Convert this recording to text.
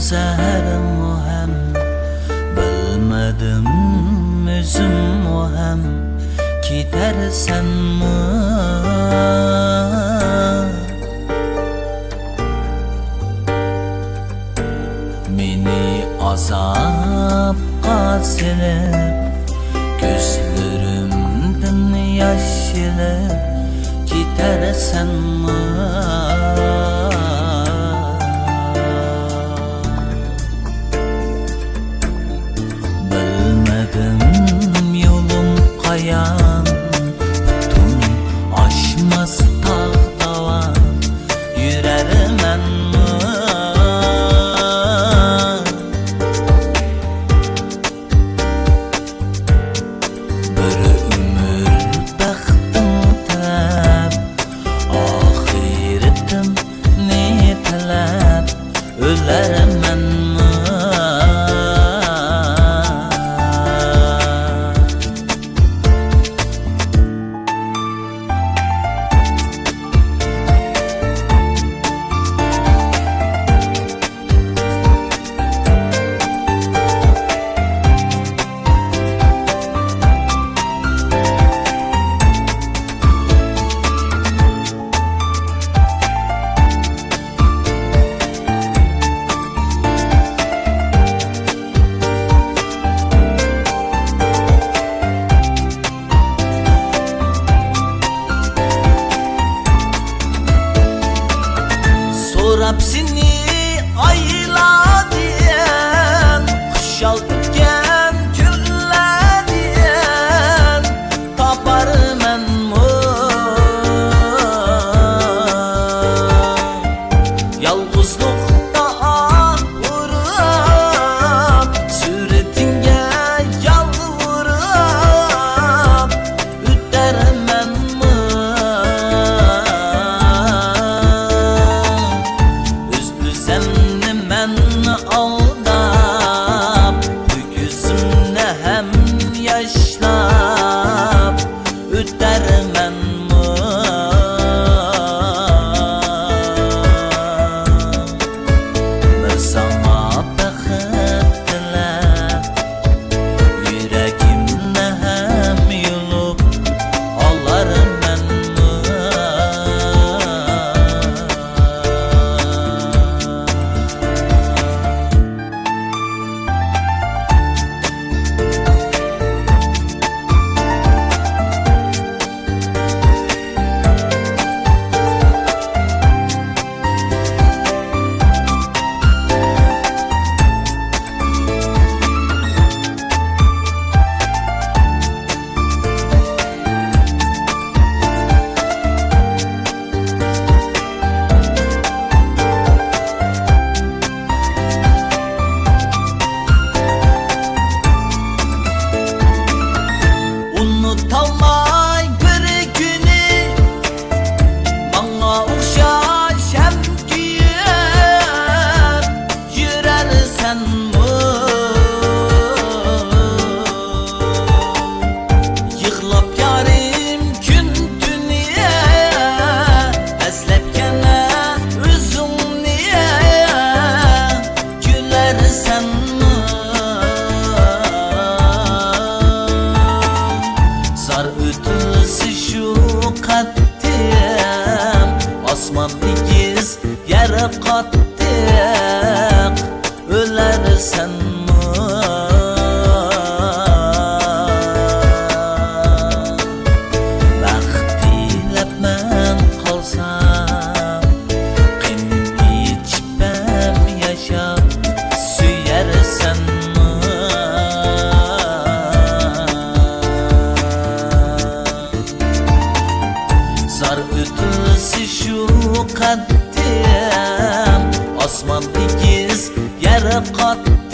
Zəhərim o həm, bilmədim özüm o həm, gedərsənmi? Meni azabqa silib, gözlərimdən yaş silib, gedərsənmi? Yolum kayan, tüm aşmaz tağ davan, yürerim enmi? Bir ömür bəxtim tələb, ahiretim ne tələb, ölərim enmi? Hepsini ayla diyen, kuşal diken gülle diyen, taparım enmi? Yalnızlıkta vurup, suretine yalvurup, üterim enmi? Aldap, gözümle hem yaşlap, üterim enmi? Bir sana bəxit dilep, yüreğimle hem yulup, alarım enmi? Unutalmay bir günü, bana oxşaş hem güyüp, yürərsən-mi? Yığlap yarim gün dünya, əzləb gənə üzüm niyə, gülərsən-mi? Zar ötüsü şu kattim, asman ikiz yere kattik, ölersen-mi? Bəxtilep mən qalsam, qenim içməm yaşab, süyərsən-mi? Zar ötüsü şu kattim, asman qattiq